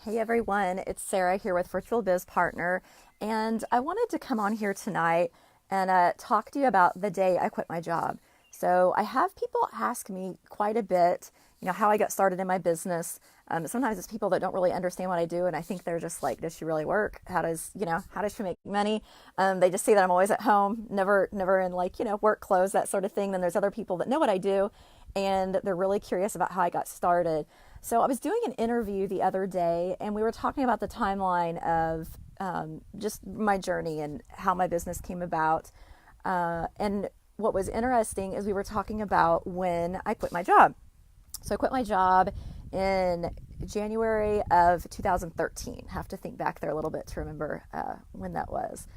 Hey everyone, it's Sarah here with Virtual Biz Partner, and I wanted to come on here tonight and talk to you about the day I quit my job. So I have people ask me quite a bit, how I got started in my business. Sometimes it's people that don't really understand what I do, and I think they're just like, "Does she really work? How does she make money?" They just see that I'm always at home, never in work clothes, that sort of thing. Then there's other people that know what I do, and they're really curious about how I got started. So I was doing an interview the other day, and we were talking about the timeline of just my journey and how my business came about. And what was interesting is we were talking about when I quit my job. So I quit my job in January of 2013. Have to think back there a little bit to remember when that was.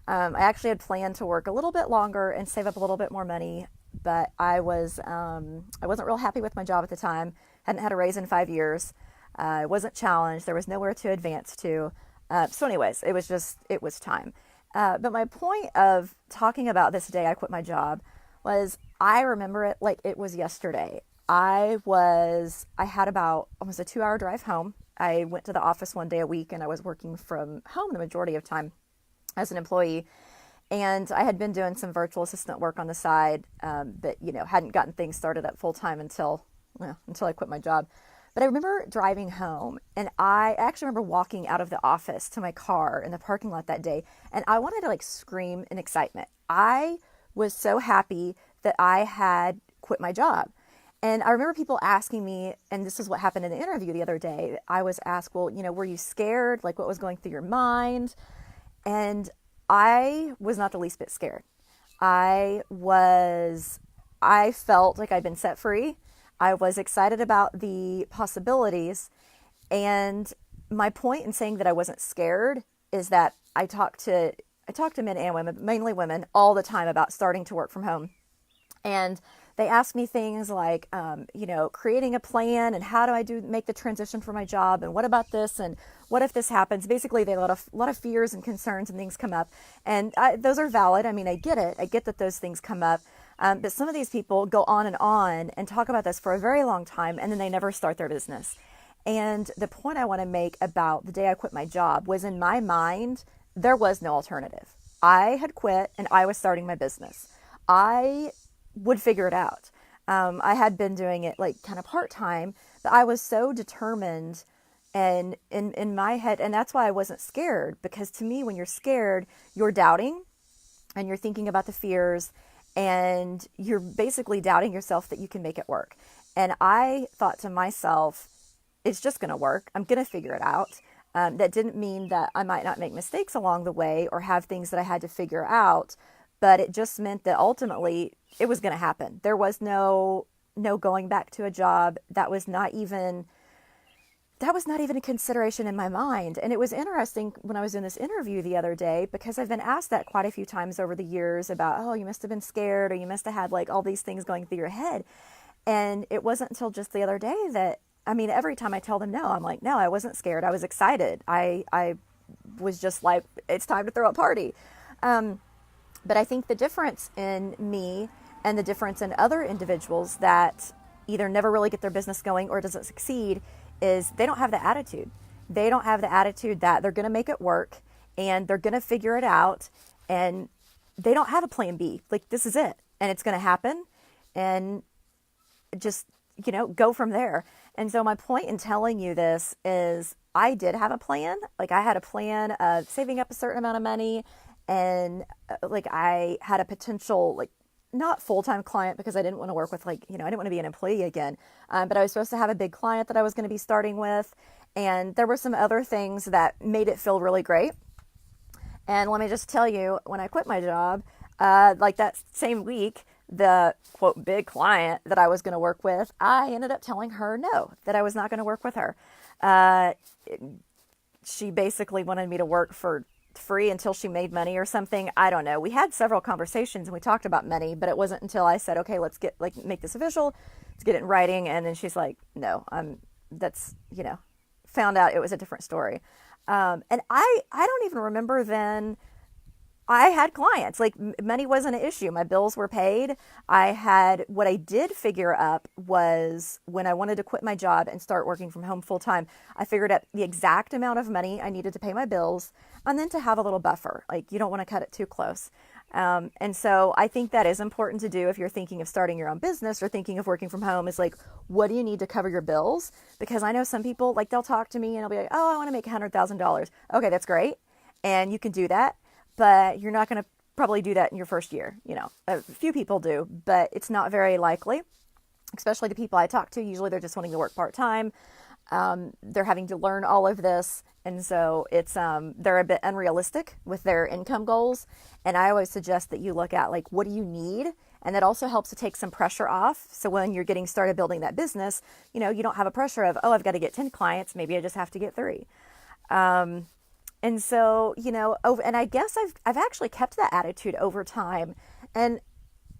I actually had planned to work a little bit longer and save up a little bit more money, but I wasn't real happy with my job at the time. Hadn't had a raise in 5 years. I wasn't challenged. There was nowhere to advance to. Anyways, it was time. But my point of talking about this day I quit my job was I remember it like it was yesterday. I had about almost a 2 hour drive home. I went to the office one day a week and I was working from home the majority of time as an employee. And I had been doing some virtual assistant work on the side, but hadn't gotten things started up full time until I quit my job. But I remember driving home, and I actually remember walking out of the office to my car in the parking lot that day, and I wanted to scream in excitement. I was so happy that I had quit my job. And I remember people asking me, and this is what happened in the interview the other day. I was asked, well, were you scared? Like, what was going through your mind? And I was not the least bit scared. I was, I felt like I'd been set free. I was excited about the possibilities. And my point in saying that I wasn't scared is that I talk to men and women, mainly women, all the time about starting to work from home. And they ask me things like, creating a plan and how do I make the transition for my job and what about this and what if this happens? Basically, they have a lot of fears and concerns and things come up, and those are valid. I mean, I get it. I get that those things come up, but some of these people go on and talk about this for a very long time, and then they never start their business. And the point I want to make about the day I quit my job was in my mind, there was no alternative. I had quit and I was starting my business. I would figure it out. I had been doing it kind of part time, but I was so determined and in my head, and that's why I wasn't scared, because to me, when you're scared, you're doubting and you're thinking about the fears and you're basically doubting yourself that you can make it work. And I thought to myself, it's just going to work. I'm going to figure it out. That didn't mean that I might not make mistakes along the way or have things that I had to figure out, but it just meant that ultimately it was going to happen. There was no going back to a job. That was not even a consideration in my mind. And it was interesting when I was in this interview the other day, because I've been asked that quite a few times over the years about, oh, you must have been scared, or you must have had all these things going through your head. And it wasn't until just the other day that, every time I tell them no, I'm like, no, I wasn't scared. I was excited. I was just like, it's time to throw a party. But I think the difference in me and the difference in other individuals that either never really get their business going or doesn't succeed is they don't have the attitude. They don't have the attitude that they're going to make it work and they're going to figure it out, and they don't have a plan B. This is it and it's going to happen, and just, go from there. And so my point in telling you this is I did have a plan. I had a plan of saving up a certain amount of money, and I had a potential not full-time client, because I didn't want to work with I didn't want to be an employee again. But I was supposed to have a big client that I was going to be starting with. And there were some other things that made it feel really great. And let me just tell you, when I quit my job, that same week, the quote big client that I was going to work with, I ended up telling her no, that I was not going to work with her. She basically wanted me to work for free until she made money or something. I don't know. We had several conversations and we talked about money, but it wasn't until I said, okay, let's make this official, let's get it in writing. And then she's like, no, found out it was a different story. And I don't even remember then. I had clients. Like money wasn't an issue. My bills were paid. I had what I did figure up was when I wanted to quit my job and start working from home full time, I figured out the exact amount of money I needed to pay my bills and then to have a little buffer. Like you don't want to cut it too close. And so I think that is important to do if you're thinking of starting your own business or thinking of working from home is like, what do you need to cover your bills? Because I know some people, like they'll talk to me and I'll be like, oh, I want to make $100,000. Okay, that's great. And you can do that, but you're not going to probably do that in your first year. You know, a few people do, but it's not very likely, especially the people I talk to. Usually they're just wanting to work part-time. They're having to learn all of this. And so it's, they're a bit unrealistic with their income goals. And I always suggest that you look at like, what do you need? And that also helps to take some pressure off. So when you're getting started building that business, you know, you don't have a pressure of, oh, I've got to get 10 clients. Maybe I just have to get 3. And so, you know, and I guess I've actually kept that attitude over time. And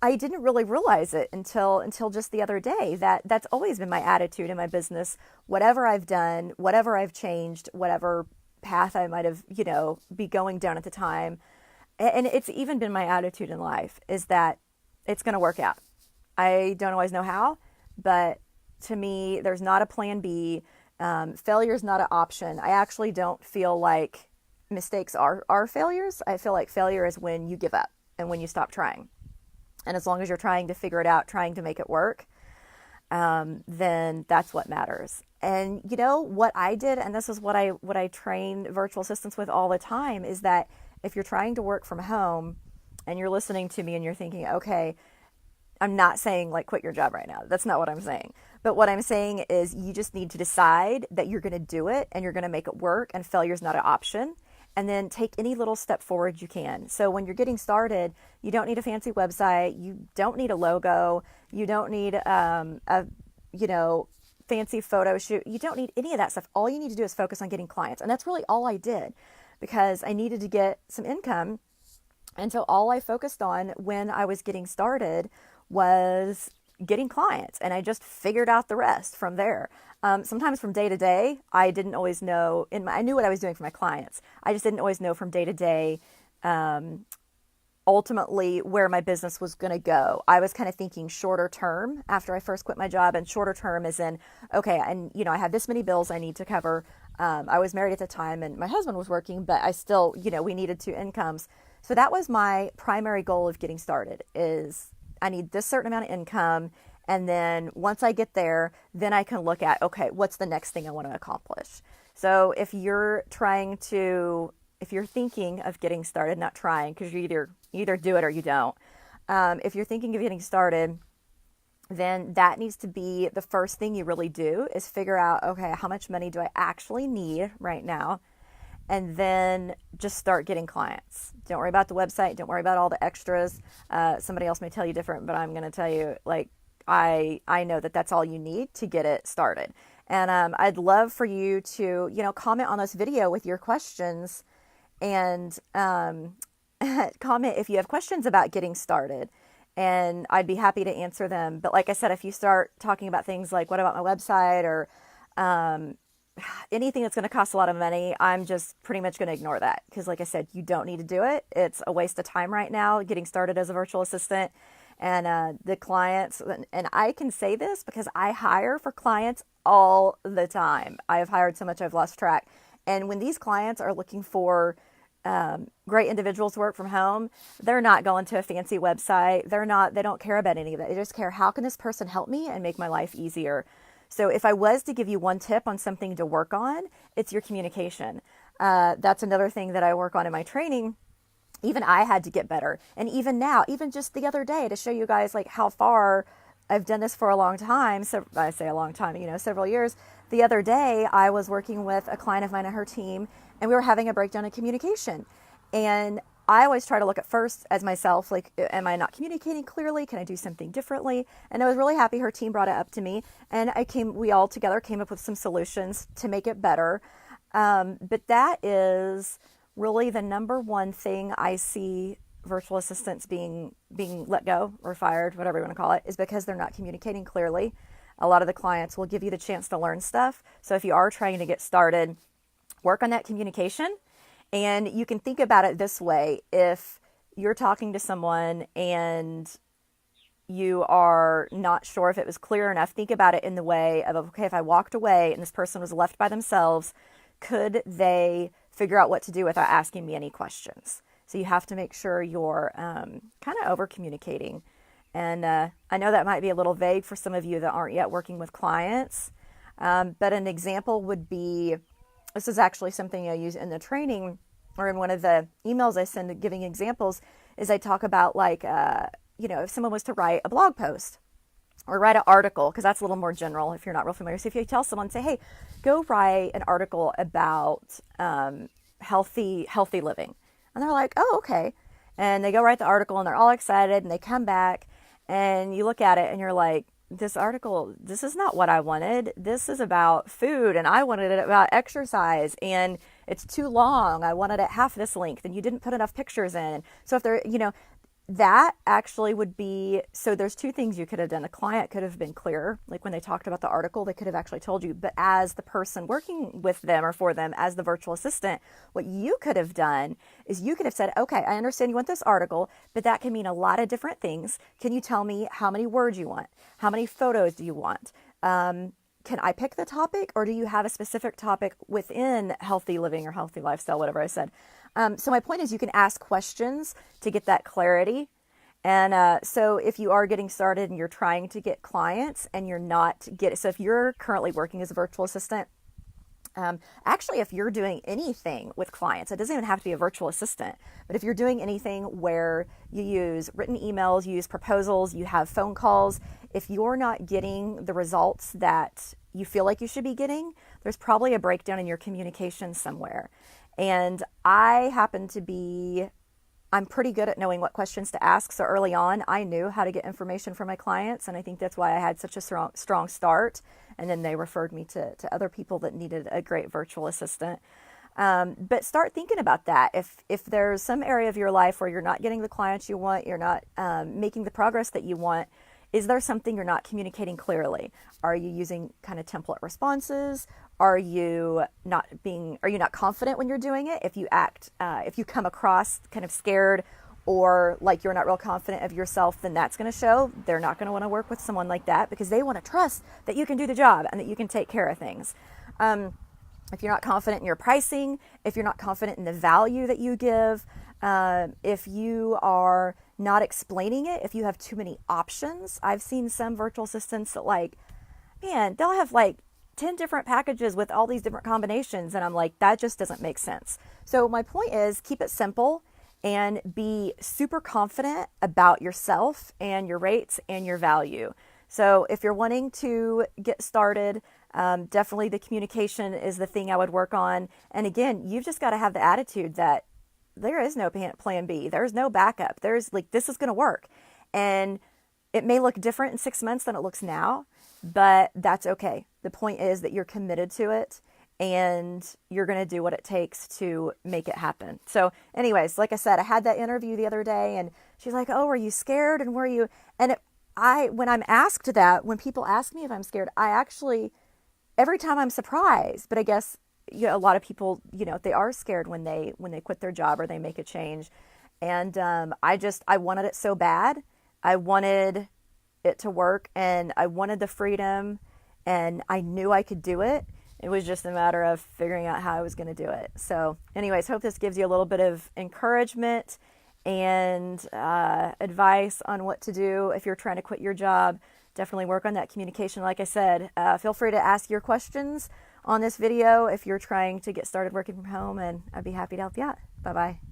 I didn't really realize it until just the other day that that's always been my attitude in my business. Whatever I've done, whatever I've changed, whatever path I might have, you know, be going down at the time. And it's even been my attitude in life is that it's going to work out. I don't always know how, but to me, there's not a plan B. Failure is not an option. I actually don't feel like mistakes are failures. I feel like failure is when you give up and when you stop trying. And as long as you're trying to figure it out, trying to make it work, then that's what matters. And you know what I did, and this is what I train virtual assistants with all the time, is that if you're trying to work from home and you're listening to me and you're thinking, okay, I'm not saying like quit your job right now. That's not what I'm saying. But what I'm saying is you just need to decide that you're going to do it and you're going to make it work, and failure is not an option. And then take any little step forward you can. So when you're getting started, you don't need a fancy website. You don't need a logo. You don't need a fancy photo shoot. You don't need any of that stuff. All you need to do is focus on getting clients. And that's really all I did because I needed to get some income. And so all I focused on when I was getting started was getting clients. And I just figured out the rest from there. Sometimes from day to day, I didn't always know, I knew what I was doing for my clients. I just didn't always know from day to day, ultimately where my business was going to go. I was kind of thinking shorter term after I first quit my job, and shorter term is in, okay, and I have this many bills I need to cover. I was married at the time and my husband was working, but I still, we needed 2 incomes. So that was my primary goal of getting started is I need this certain amount of income. And then once I get there, then I can look at, okay, what's the next thing I want to accomplish? So if you're thinking of getting started, not trying, because you either do it or you don't. If you're thinking of getting started, then that needs to be the first thing you really do is figure out, okay, how much money do I actually need right now? And then just start getting clients. Don't worry about the website. Don't worry about all the extras. Somebody else may tell you different, but I'm going to tell you, like, I know that that's all you need to get it started. And I'd love for you to, comment on this video with your questions and comment if you have questions about getting started. And I'd be happy to answer them. But like I said, if you start talking about things like, what about my website or anything that's going to cost a lot of money, I'm just pretty much going to ignore that. Because like I said, you don't need to do it. It's a waste of time right now getting started as a virtual assistant. And the clients, and I can say this because I hire for clients all the time. I have hired so much I've lost track. And when these clients are looking for great individuals to work from home, they're not going to a fancy website. They don't care about any of that. They just care, how can this person help me and make my life easier? So if I was to give you one tip on something to work on, it's your communication. That's another thing that I work on in my training. Even I had to get better. And even now, even just the other day, to show you guys like how far I've done this for a long time. So I say a long time, several years. The other day, I was working with a client of mine and her team, and we were having a breakdown in communication. And I always try to look at first as myself, like, am I not communicating clearly? Can I do something differently? And I was really happy her team brought it up to me, and we all together came up with some solutions to make it better. But that is really the number one thing I see virtual assistants being let go or fired, whatever you want to call it, is because they're not communicating clearly. A lot of the clients will give you the chance to learn stuff. So if you are trying to get started, work on that communication. And you can think about it this way. If you're talking to someone and you are not sure if it was clear enough, think about it in the way of, okay, if I walked away and this person was left by themselves, could they figure out what to do without asking me any questions? So you have to make sure you're kind of over communicating. And I know that might be a little vague for some of you that aren't yet working with clients, but an example would be, this is actually something I use in the training or in one of the emails I send giving examples, is I talk about like, if someone was to write a blog post or write an article, because that's a little more general if you're not real familiar. So if you tell someone, say, hey, go write an article about healthy living. And they're like, oh, okay. And they go write the article and they're all excited and they come back and you look at it and you're like, this article, this is not what I wanted. This is about food and I wanted it about exercise and it's too long. I wanted it half this length and you didn't put enough pictures in. So if they're, that actually would be, so there's two things you could have done. A client could have been clearer, like when they talked about the article, they could have actually told you, but as the person working with them or for them as the virtual assistant, what you could have done is you could have said, okay, I understand you want this article, but that can mean a lot of different things. Can you tell me how many words you want? How many photos do you want? Can I pick the topic or do you have a specific topic within healthy living or healthy lifestyle, whatever I said? So my point is you can ask questions to get that clarity. And so if you are getting started and you're trying to get clients and you're not getting, so if you're currently working as a virtual assistant, actually, if you're doing anything with clients, it doesn't even have to be a virtual assistant, but if you're doing anything where you use written emails, you use proposals, you have phone calls, if you're not getting the results that you feel like you should be getting, there's probably a breakdown in your communication somewhere. And I'm pretty good at knowing what questions to ask. So early on, I knew how to get information from my clients. And I think that's why I had such a strong start. And then they referred me to other people that needed a great virtual assistant. But start thinking about that. If there's some area of your life where you're not getting the clients you want, you're not making the progress that you want, is there something you're not communicating clearly? Are you using kind of template responses? Are you not confident when you're doing it? If you come across kind of scared or like you're not real confident of yourself, then that's going to show. They're not going to want to work with someone like that because they want to trust that you can do the job and that you can take care of things. If you're not confident in your pricing, if you're not confident in the value that you give, if you are not explaining it, if you have too many options. I've seen some virtual assistants that they'll have 10 different packages with all these different combinations. And I'm like, that just doesn't make sense. So my point is keep it simple and be super confident about yourself and your rates and your value. So if you're wanting to get started, definitely the communication is the thing I would work on. And again, you've just got to have the attitude that there is no plan B. There's no backup. This is going to work. And it may look different in 6 months than it looks now, but that's okay. The point is that you're committed to it and you're going to do what it takes to make it happen. So anyways, like I said, I had that interview the other day and she's like, oh, are you scared? And were you? And when I'm asked that, when people ask me if I'm scared, every time I'm surprised, but I guess a lot of people, they are scared when they quit their job or they make a change. And I wanted it so bad. I wanted it to work and I wanted the freedom and I knew I could do it. It was just a matter of figuring out how I was going to do it. So anyways, hope this gives you a little bit of encouragement and advice on what to do if you're trying to quit your job. Definitely work on that communication. Like I said, feel free to ask your questions on this video if you're trying to get started working from home, and I'd be happy to help you out. Bye-bye.